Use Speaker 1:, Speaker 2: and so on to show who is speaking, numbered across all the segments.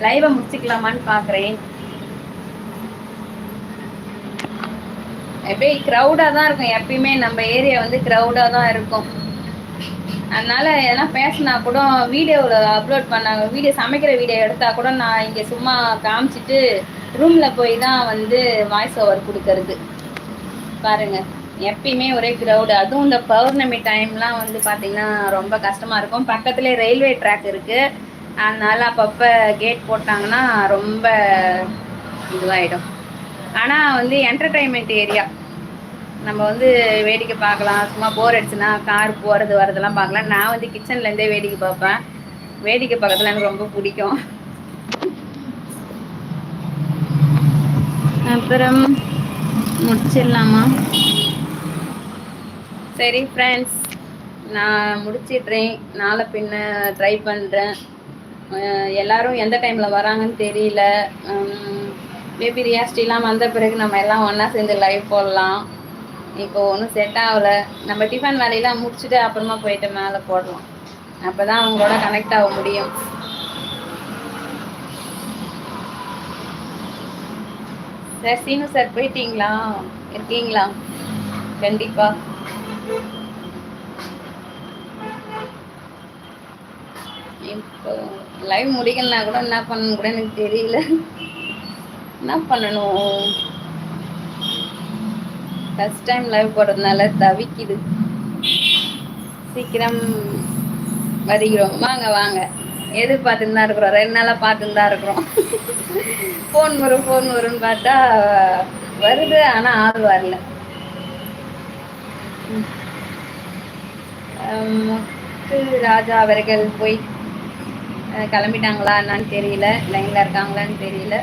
Speaker 1: லைவை முடிச்சுக்கலாமான்னு பாக்குறேன். எப்படியே க்ரௌடா தான் இருக்கும், எப்பயுமே நம்ம ஏரியா வந்து க்ரௌடா தான் இருக்கும். அதனால எதனா பேசினா கூட வீடியோவில் அப்லோட் பண்ணாங்க, வீடியோ சமைக்கிற வீடியோ எடுத்தா கூட நான் இங்கே சும்மா காமிச்சிட்டு ரூமில் போய் தான் வந்து வாய்ஸ் ஓவர் கொடுக்கறது. பாருங்க எப்பயுமே ஒரே க்ரௌடு. அதுவும் இந்த பௌர்ணமி டைம்லாம் வந்து பார்த்தீங்கன்னா ரொம்ப கஷ்டமாக இருக்கும். பக்கத்துலேயே ரயில்வே ட்ராக் இருக்குது, அதனால அப்பப்போ கேட் போட்டாங்கன்னா ரொம்ப இதுவாகிடும். ஆனால் வந்து என்டர்டைன்மெண்ட் ஏரியா, நம்ம வந்து வேடிக்கை பார்க்கலாம். சும்மா போர் அடிச்சுன்னா கார் போகிறது வரதெல்லாம் பார்க்கலாம். நான் வந்து கிச்சன்லேருந்தே வேடிக்கை பார்ப்பேன். வேடிக்கை பார்க்கறதுல எனக்கு ரொம்ப பிடிக்கும். அப்புறம் முடிச்சிடலாமா? சரி ஃப்ரெண்ட்ஸ், நான் முடிச்சிடுறேன். நாளை பின்ன ட்ரை பண்ணுறேன். எல்லாரும் எந்த டைமில் வராங்கன்னு தெரியல. பேபி ரியாஸ்டிலாம் வந்த பிறகு நம்ம எல்லாம் ஒன்றா சேர்ந்து லைவ் போடலாம். இப்போ ஒன்றும் செட் ஆகலை. நம்ம டிஃபன் வேலையெல்லாம் முடிச்சுட்டு அப்புறமா போயிட்டு மேலே போடலாம். அப்போ தான் அவங்களோட கனெக்ட் ஆக முடியும். சார் சீனு சார் போயிட்டீங்களா? இருக்கீங்களா? கண்டிப்பா. இப்போ லைவ் முடிக்கலனா கூட என்ன பண்ணணும் கூட எனக்கு தெரியல. என்ன பண்ணணும்? ஃபர்ஸ்ட் டைம் லைவ் போடுறதுனால தவிக்குது. சீக்கிரம் வருகிறோம். வாங்க வாங்க. எதிர்பார்த்துன்னு தான் இருக்கிறோம். 2 நாளாக பார்த்துன்னு தான் இருக்கிறோம். ஃபோன் வரும்னு பார்த்தா வருது, ஆனால் ஆள் வரல. ராஜா அவர்கள் போய் கிளம்பிட்டாங்களா என்னன்னு தெரியல, லைனில் இருக்காங்களான்னு தெரியல.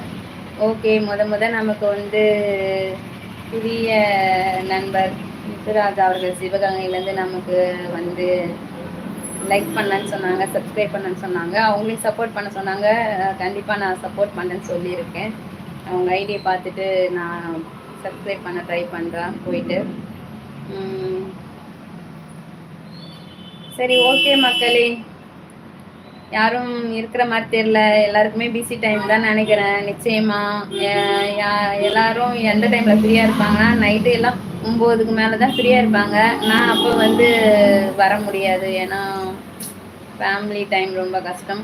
Speaker 1: ஓகே, முத நமக்கு வந்து புதிய நண்பர் முத்துராஜா அவர்கள் சிவகங்கையிலேருந்து நமக்கு வந்து லைக் பண்ணன்னு சொன்னாங்க, சப்ஸ்கிரைப் பண்ணன்னு சொன்னாங்க. அவங்களையும் சப்போர்ட் பண்ண சொன்னாங்க. கண்டிப்பாக நான் சப்போர்ட் பண்ணேன்னு சொல்லியிருக்கேன். அவங்க ஐடியை பார்த்துட்டு நான் சப்ஸ்கிரைப் பண்ண ட்ரை பண்ணுறேன் போயிட்டு. சரி, ஓகே மக்களே, யாரும் இருக்கிற மாதிரி தெரியல. எல்லாருக்குமே பிஸி டைம் தான் நினைக்கிறேன். நிச்சயமா எல்லாரும் எந்த டைம்ல ஃப்ரீயா இருப்பாங்கன்னா நைட்டு எல்லாம் 9க்கு மேலதான் ஃப்ரீயா இருப்பாங்க. நான் அப்போ வந்து வர முடியாது, ஏன்னா ஃபேமிலி டைம் ரொம்ப கஷ்டம்.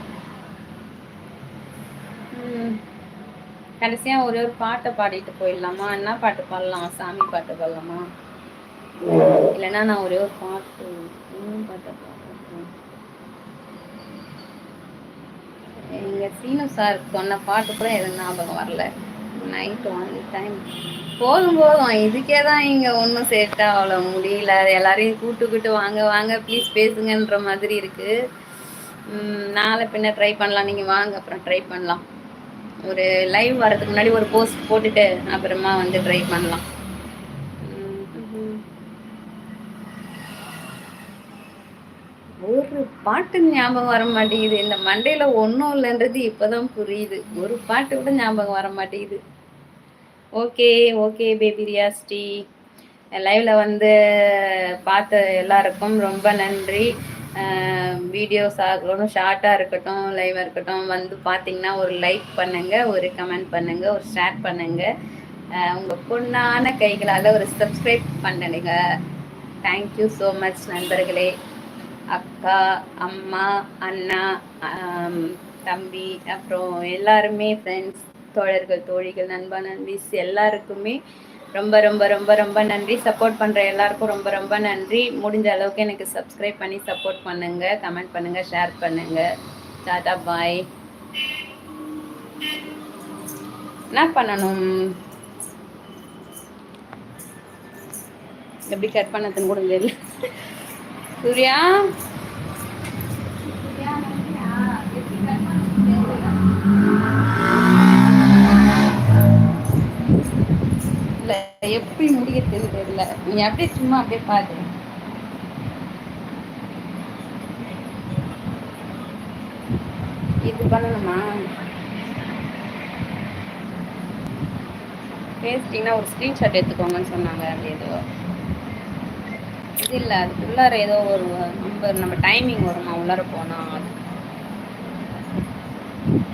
Speaker 1: கடைசியா ஒரு பாட்டை பாடிட்டு போயிடலாமா? என்ன பாட்டு பாடலாம்? சாமி பாட்டு பாடலாமா? இல்லைன்னா நான் ஒரே ஒரு பாட்டு பாட்டை பாடுறேன். எங்க சீனு சார் சொன்ன பாட்டு கூட எதுவும் ஞாபகம் வரல. நைட் 1 டைம் போதும். இதுக்கே தான் இங்க ஒன்றும் செட் ஆகல, முடியல. எல்லாரையும் கூட்டு வாங்க வாங்க ப்ளீஸ் பேசுங்கன்ற மாதிரி இருக்கு. நாளை பின்ன ட்ரை பண்ணலாம். நீங்க வாங்க, அப்புறம் ட்ரை பண்ணலாம். ஒரு லைவ் வரதுக்கு முன்னாடி ஒரு போஸ்ட் போட்டுட்டு அப்புறமா வந்து ட்ரை பண்ணலாம். ஒரு பாட்டு ஞாபகம் வர மாட்டேங்குது. இந்த மண்டையில ஒன்றும் இல்லைன்றது இப்போதான் புரியுது. ஒரு பாட்டு கூட ஞாபகம் வர மாட்டேங்குது. ஓகே பேபி ரியாஸ்டி, லைவ்ல வந்து பார்த்த எல்லாருக்கும் ரொம்ப நன்றி. வீடியோஸ் ஆகணும், ஷார்ட்டாக இருக்கட்டும், லைவாக இருக்கட்டும், வந்து பார்த்தீங்கன்னா ஒரு லைக் பண்ணுங்க, ஒரு கமெண்ட் பண்ணுங்க, ஒரு ஷேர் பண்ணுங்க. உங்கள் பொண்ணான கைகளால் ஒரு சப்ஸ்கிரைப் பண்ணுங்க. தேங்க்யூ ஸோ மச் நண்பர்களே. அக்கா, அம்மா, அண்ணா, தம்பி, அப்புறம் எல்லாருமே ஃப்ரெண்ட்ஸ், தோழர்கள், தோழிகள், நண்பா, நண்பீஸ் எல்லாருக்குமே ரொம்ப ரொம்ப ரொம்ப ரொம்ப நன்றி. சப்போர்ட் பண்ணுற எல்லாருக்கும் ரொம்ப ரொம்ப நன்றி. முடிஞ்ச அளவுக்கு எனக்கு சப்ஸ்கிரைப் பண்ணி சப்போர்ட் பண்ணுங்க, கமெண்ட் பண்ணுங்க, ஷேர் பண்ணுங்க. டாடா பாய். என்ன பண்ணணும், எப்படி கட் பண்ணதுன்னு கூட தெரியல. சூர்யா இல்ல, எப்படி முடிக்கிறது தெரியல. நீ அப்படியே சும்மா அப்படியே பாரு. இது பண்ணணுமா? பேசிட்டீங்கன்னா ஒரு ஸ்க்ரீன்ஷாட் எடுத்துக்கோங்கன்னு சொன்னாங்க. அது ஏதோ இது இல்லை, அதுக்குள்ளார ஏதோ ஒரு நம்பர், நம்ம டைமிங் வருமா உள்ளார போனால்